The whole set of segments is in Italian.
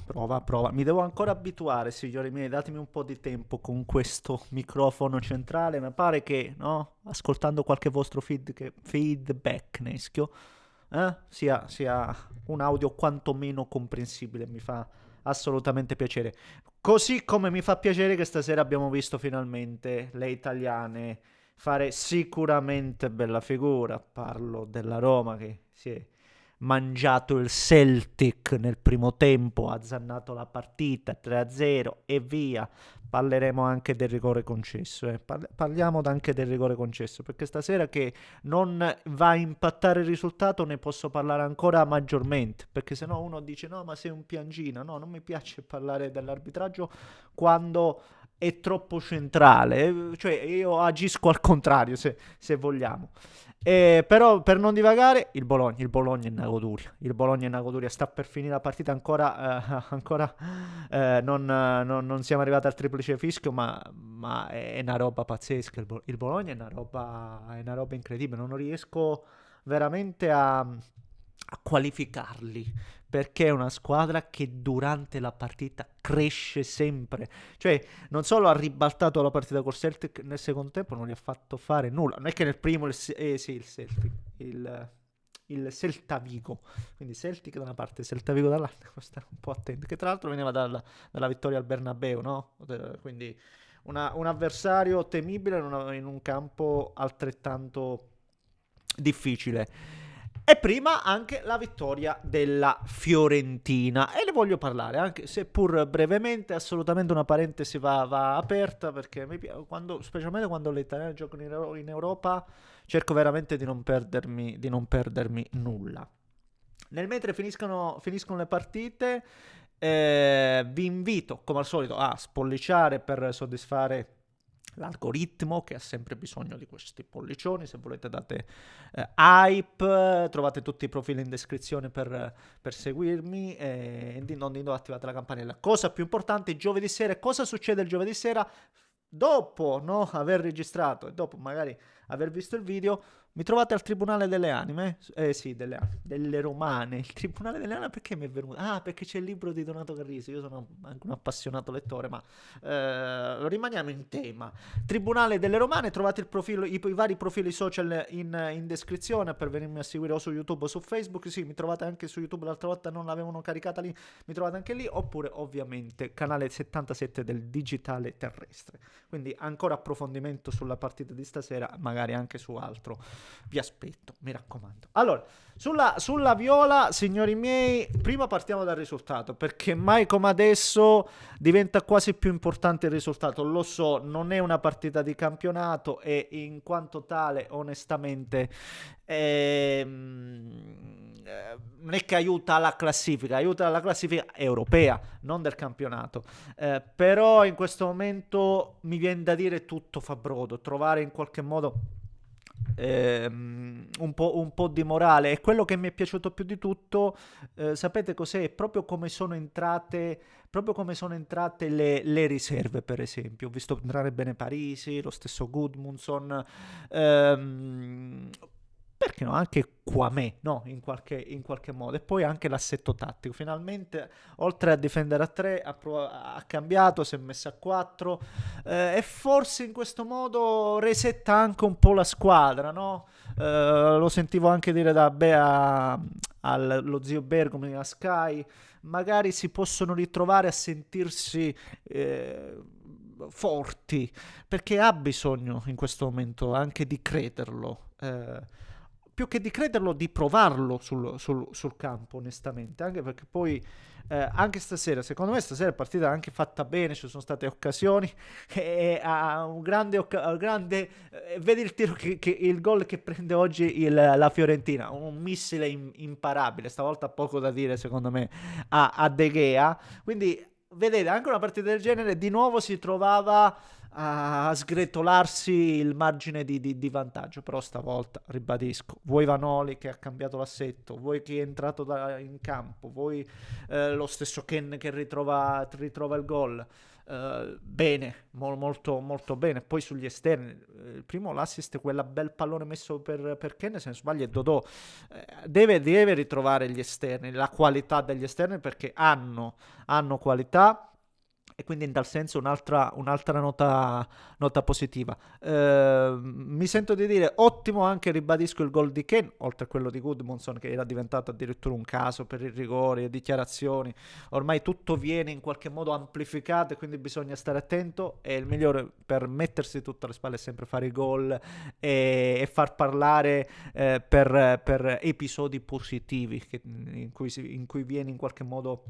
Prova. Mi devo ancora abituare, signori miei, datemi un po' di tempo con questo microfono centrale. Mi pare che, no? Ascoltando qualche vostro feedback, neschio, sia un audio quantomeno comprensibile. Mi fa assolutamente piacere. Così come mi fa piacere che stasera abbiamo visto finalmente le italiane fare sicuramente bella figura. Parlo della Roma che si è mangiato il Celtic nel primo tempo, ha zannato la partita 3-0 e via. Parleremo anche del rigore concesso. Parliamo anche del rigore concesso, perché stasera che non va a impattare il risultato ne posso parlare ancora maggiormente, perché se no uno dice no ma sei un piangina. No, non mi piace parlare dell'arbitraggio quando è troppo centrale, cioè io agisco al contrario, se vogliamo. Però per non divagare, il Bologna è una goduria. Il Bologna è una goduria. Sta per finire la partita ancora non siamo arrivati al triplice fischio, ma è una roba pazzesca. Il Bologna è una roba incredibile. Non riesco veramente a qualificarli, perché è una squadra che durante la partita cresce sempre. Cioè, non solo ha ribaltato la partita col Celtic nel secondo tempo, non gli ha fatto fare nulla. Non è che nel primo, sì, il Celtic, il Celta Vigo, quindi Celtic da una parte, Celta Vigo dall'altra, stare un po' attenti, che tra l'altro veniva dalla vittoria al Bernabeu, no? Quindi un avversario temibile in un campo altrettanto difficile. E prima anche la vittoria della Fiorentina. E ne voglio parlare, anche seppur brevemente, assolutamente una parentesi va aperta, perché specialmente quando le italiane giocano in Europa, cerco veramente di non perdermi nulla. Nel mentre finiscono le partite, vi invito, come al solito, a spolliciare per soddisfare l'algoritmo che ha sempre bisogno di questi pollicioni. Se volete date hype, trovate tutti i profili in descrizione per seguirmi, e non attivate la campanella. Cosa più importante, giovedì sera, cosa succede il giovedì sera? Dopo, no, aver registrato e dopo magari aver visto il video, mi trovate al Tribunale delle Anime? Sì, delle Romane. Il Tribunale delle Anime perché mi è venuto? Ah, perché c'è il libro di Donato Carrisi. Io sono anche un appassionato lettore, ma rimaniamo in tema. Tribunale delle Romane, trovate il profilo, i vari profili social in descrizione per venirmi a seguire o su YouTube o su Facebook. Sì, mi trovate anche su YouTube, l'altra volta non l'avevano caricata lì, mi trovate anche lì, oppure ovviamente canale 77 del digitale terrestre. Quindi ancora approfondimento sulla partita di stasera, magari anche su altro. Vi aspetto, mi raccomando. Allora, sulla Viola, signori miei, prima partiamo dal risultato, perché mai come adesso diventa quasi più importante il risultato. Lo so, non è una partita di campionato e in quanto tale, onestamente, non è che aiuta la classifica europea, non del campionato. Però in questo momento mi viene da dire tutto fa brodo, trovare in qualche modo un po' di morale. E quello che mi è piaciuto più di tutto, sapete cos'è? Proprio come sono entrate le riserve, per esempio. Ho visto entrare bene Parisi, lo stesso Gudmundsson, perché no? Anche Quame, no? In qualche modo. E poi anche l'assetto tattico. Finalmente, oltre a difendere a 3, ha cambiato, si è messo a 4, e forse in questo modo resetta anche un po' la squadra, no? Lo sentivo anche dire da Bea allo zio Bergomi a Sky. Magari si possono ritrovare a sentirsi forti, perché ha bisogno in questo momento anche di crederlo. Più che di crederlo, di provarlo sul campo, onestamente. Anche perché poi, anche stasera, secondo me, stasera è partita anche fatta bene. Ci sono state occasioni. E ha un grande vedi il tiro il gol che prende oggi la Fiorentina, un missile imparabile. Stavolta poco da dire, secondo me, a De Gea. Quindi, vedete, anche una partita del genere di nuovo si trovava a sgretolarsi il margine di vantaggio. Però stavolta, ribadisco, vuoi Vanoli che ha cambiato l'assetto, vuoi chi è entrato in campo, vuoi lo stesso Ken che ritrova il gol, bene, molto, molto bene. Poi sugli esterni, il primo l'assist, quella bel pallone messo per Ken, se non sbaglio è Dodò. Deve ritrovare gli esterni, la qualità degli esterni, perché hanno qualità, e quindi in tal senso un'altra nota positiva. Mi sento di dire ottimo, anche ribadisco il gol di Ken, oltre a quello di Goodmanson, che era diventato addirittura un caso per i rigori e dichiarazioni. Ormai tutto viene in qualche modo amplificato, e quindi bisogna stare attento, e il migliore per mettersi tutto alle spalle è sempre fare i gol, e far parlare, per episodi positivi, in cui viene in qualche modo,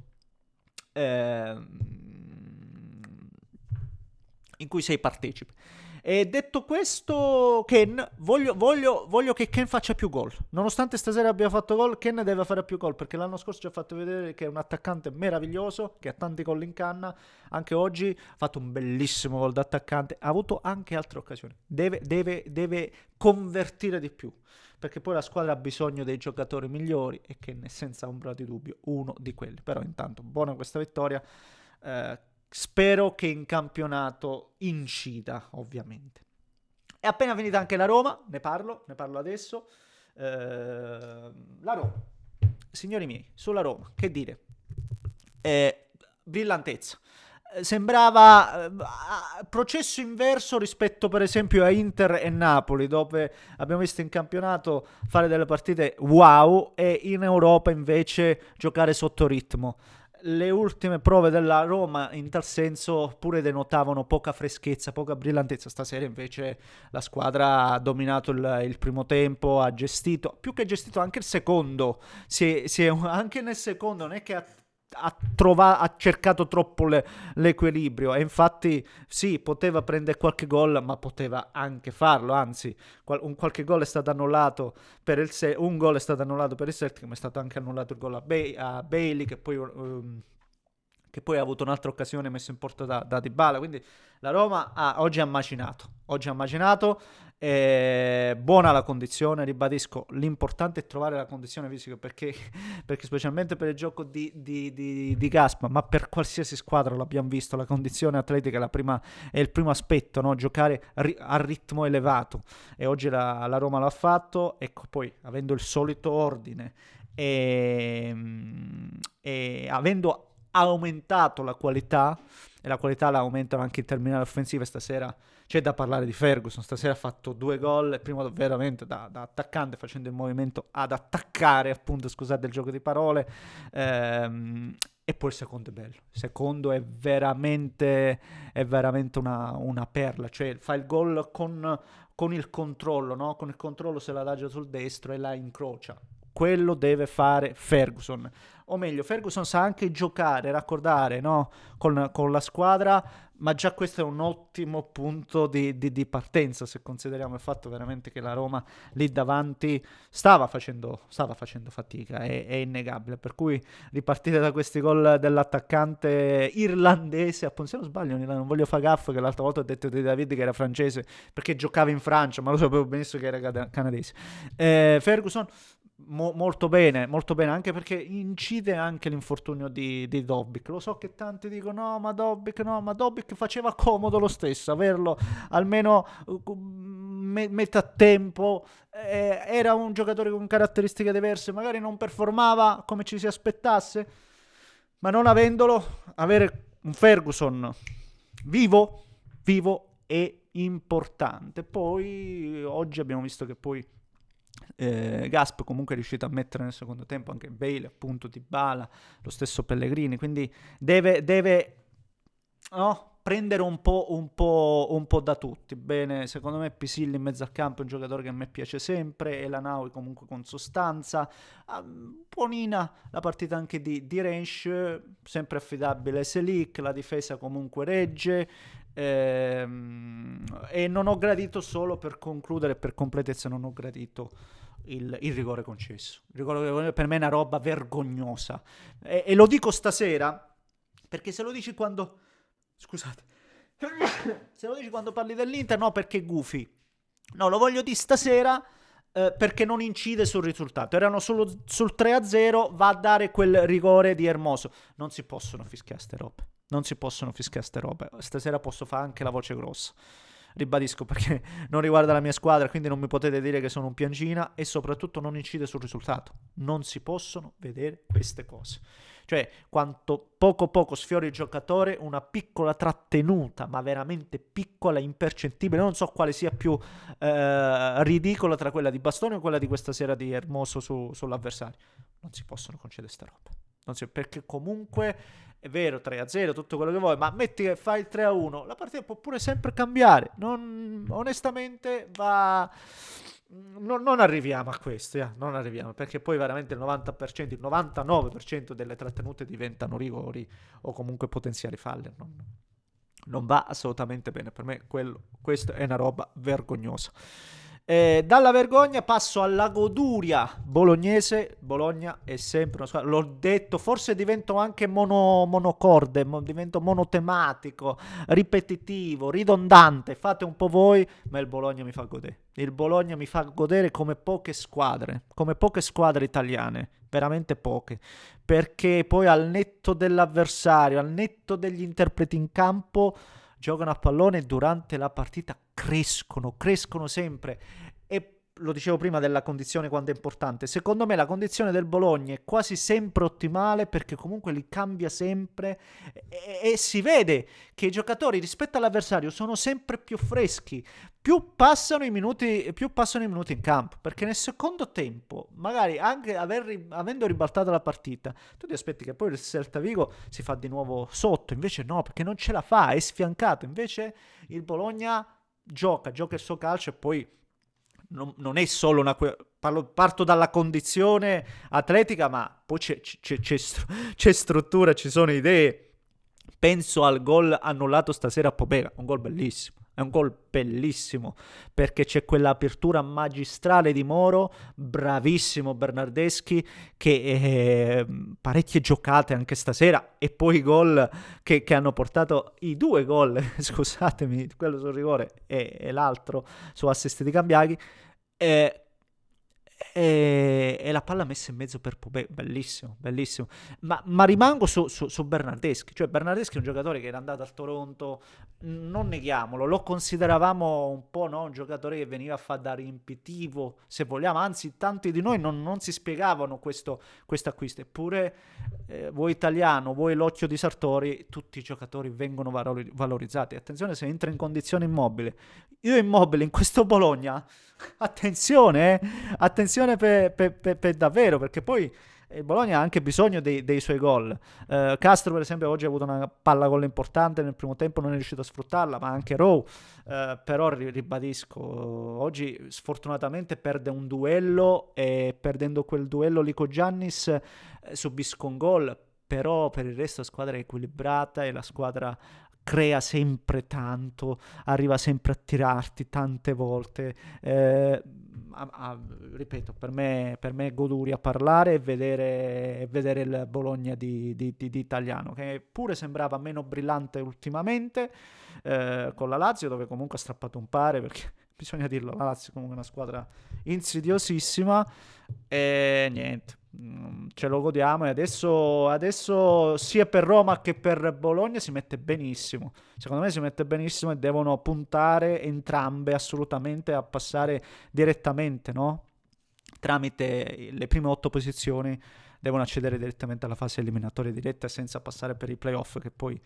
in cui sei partecipe. E detto questo, Ken, voglio che Ken faccia più gol. Nonostante stasera abbia fatto gol, Ken deve fare più gol, perché l'anno scorso ci ha fatto vedere che è un attaccante meraviglioso, che ha tanti gol in canna. Anche oggi ha fatto un bellissimo gol d'attaccante, ha avuto anche altre occasioni. Deve convertire di più, perché poi la squadra ha bisogno dei giocatori migliori, e Ken è senza ombra di dubbio uno di quelli. Però intanto buona questa vittoria. Spero che in campionato incida, ovviamente. È appena finita anche la Roma, ne parlo adesso. La Roma, signori miei, sulla Roma, che dire? Brillantezza. Sembrava, processo inverso rispetto per esempio a Inter e Napoli, dove abbiamo visto in campionato fare delle partite wow, e in Europa invece giocare sotto ritmo. Le ultime prove della Roma in tal senso pure denotavano poca freschezza, poca brillantezza. Stasera invece la squadra ha dominato il primo tempo, ha gestito, più che gestito anche il secondo. Anche nel secondo non è che ha cercato troppo l'equilibrio, e infatti sì, poteva prendere qualche gol, ma poteva anche farlo. Anzi, qualche gol è stato annullato per un gol è stato annullato per il Celtic, ma è stato anche annullato il gol a Bailey, che poi ha avuto un'altra occasione messa in porta da Dybala. Quindi la Roma oggi ha macinato. Buona la condizione, ribadisco, l'importante è trovare la condizione fisica, perché specialmente per il gioco di Gaspa, ma per qualsiasi squadra l'abbiamo visto, la condizione atletica è il primo aspetto, no? Giocare a ritmo elevato, e oggi la Roma l'ha fatto. Ecco, poi avendo il solito ordine, e avendo aumentato la qualità, e la qualità la aumentano anche in terminali offensive. Stasera c'è da parlare di Ferguson. Stasera ha fatto 2 gol, il primo veramente da attaccante, facendo il movimento ad attaccare, appunto, scusate il gioco di parole. E poi il secondo è bello. Il secondo è veramente una perla. Cioè fa il gol con il controllo, no? Con il controllo se la adagia sul destro e la incrocia. Quello deve fare Ferguson. O meglio, Ferguson sa anche giocare, raccordare, no? con la squadra, ma già questo è un ottimo punto di partenza, se consideriamo il fatto veramente che la Roma lì davanti stava facendo fatica, è innegabile. Per cui ripartire da questi gol dell'attaccante irlandese, appunto, se non sbaglio, non voglio fare gaffe, che l'altra volta ho detto di David che era francese perché giocava in Francia, ma lo sapevo benissimo che era canadese. Ferguson molto bene, anche perché incide anche l'infortunio di Dobbik. Lo so che tanti dicono no, ma Dobbik faceva comodo lo stesso averlo almeno metà tempo. Era un giocatore con caratteristiche diverse, magari non performava come ci si aspettasse, ma non avendolo, avere un Ferguson vivo è importante. Poi oggi abbiamo visto che poi Gasp comunque è riuscito a mettere nel secondo tempo anche Bale, appunto, Dybala, lo stesso Pellegrini, quindi deve no, prendere un po' da tutti. Bene, secondo me Pisilli in mezzo al campo è un giocatore che a me piace sempre, e la Naui comunque con sostanza. Buonina la partita anche di Rensch, sempre affidabile Selic, la difesa comunque regge. E non ho gradito, solo per concludere, per completezza, non ho gradito il rigore concesso. Il rigore per me è una roba vergognosa, e lo dico stasera perché se lo dici quando, scusate, se lo dici quando parli dell'Inter, no, perché gufi. No, lo voglio dire stasera, perché non incide sul risultato. Erano solo sul 3-0, va a dare quel rigore di Hermoso. Non si possono fischiare ste robe. Non si possono fischiare ste robe. Stasera posso fare anche la voce grossa. Ribadisco, perché non riguarda la mia squadra, quindi non mi potete dire che sono un piangina, e soprattutto non incide sul risultato. Non si possono vedere queste cose. Cioè, quanto poco sfiori il giocatore, una piccola trattenuta, ma veramente piccola, impercettibile. Non so quale sia più ridicola tra quella di Bastoni o quella di questa sera di Hermoso sull'avversario. Non si possono concedere sta roba. Perché comunque è vero, 3-0, tutto quello che vuoi, ma metti che fai il 3-1, la partita può pure sempre cambiare. Onestamente va... Non arriviamo a questo, non arriviamo, perché poi veramente il 90%, il 99% delle trattenute diventano rigori o comunque potenziali falle. Non va assolutamente bene. Per me questo è una roba vergognosa. Dalla vergogna passo alla goduria bolognese. Bologna è sempre una squadra, l'ho detto, forse divento anche monocorde, divento monotematico, ripetitivo, ridondante, fate un po' voi, ma il Bologna mi fa godere. Il Bologna mi fa godere come poche squadre italiane, veramente poche, perché poi al netto dell'avversario, al netto degli interpreti in campo, giocano a pallone durante la partita, crescono sempre. E lo dicevo prima della condizione quando è importante, secondo me la condizione del Bologna è quasi sempre ottimale, perché comunque li cambia sempre e si vede che i giocatori rispetto all'avversario sono sempre più freschi, più passano i minuti in campo, perché nel secondo tempo, magari anche avendo ribaltato la partita, tu ti aspetti che poi il Celta Vigo si fa di nuovo sotto, invece no, perché non ce la fa, è sfiancato. Invece il Bologna gioca il suo calcio, e poi non è solo parto dalla condizione atletica, ma poi c'è struttura, ci sono idee. Penso al gol annullato stasera a Pobega, un gol bellissimo. È un gol bellissimo, perché c'è quell'apertura magistrale di Moro, bravissimo Bernardeschi, che parecchie giocate anche stasera, e poi i gol che hanno portato, i due gol, scusatemi, quello sul rigore e l'altro su assist di Cambiaghi, e la palla messa in mezzo per Pobega, bellissimo. Ma rimango su Bernardeschi. Cioè, Bernardeschi è un giocatore che era andato al Toronto, non neghiamolo, lo consideravamo un po', no? Un giocatore che veniva a fare da riempitivo, se vogliamo, anzi tanti di noi non si spiegavano questo acquisto. Eppure vuoi Italiano, vuoi l'occhio di Sartori, tutti i giocatori vengono valorizzati. Attenzione, se entra in condizione Immobile, io Immobile in questo Bologna, attenzione per davvero, perché poi il Bologna ha anche bisogno dei suoi gol. Castro, per esempio, oggi ha avuto una palla gol importante nel primo tempo, non è riuscito a sfruttarla, ma anche Rowe. Però ribadisco, oggi sfortunatamente perde un duello, e perdendo quel duello Lico Giannis subisco un gol. Però per il resto la squadra è equilibrata, e la squadra crea sempre tanto, arriva sempre a tirarti tante volte. Ripeto, per me è goduria parlare e vedere il Bologna di Italiano, che pure sembrava meno brillante ultimamente con la Lazio, dove comunque ha strappato un pare, perché bisogna dirlo, la Lazio è comunque una squadra insidiosissima, e niente, ce lo godiamo. E adesso sia per Roma che per Bologna si mette benissimo, secondo me si mette benissimo, e devono puntare entrambe assolutamente a passare direttamente, no? Tramite le prime 8 posizioni devono accedere direttamente alla fase eliminatoria diretta, senza passare per i playoff, che poi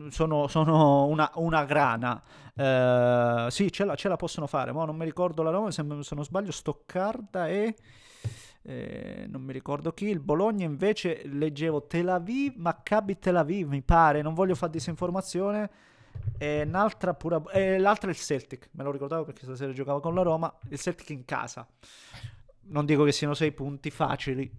sono una grana. Sì, ce la possono fare, ma non mi ricordo la nome, se non sbaglio Stoccarda e non mi ricordo chi. Il Bologna invece leggevo Maccabi Tel Aviv, mi pare, non voglio fare disinformazione. E l'altra è il Celtic, me lo ricordavo perché stasera giocava con la Roma. Il Celtic in casa, non dico che siano 6 punti facili,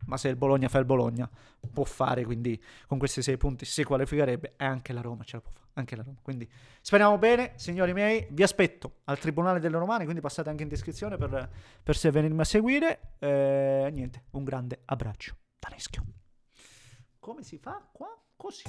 ma se il Bologna fa il Bologna può fare, quindi con questi 6 punti si qualificherebbe, e anche la Roma ce la può fare, anche la Roma. Quindi speriamo bene, signori miei. Vi aspetto al Tribunale delle Romane, quindi passate anche in descrizione per se venirmi a seguire. Niente, un grande abbraccio da Neschio. Come si fa qua? Così.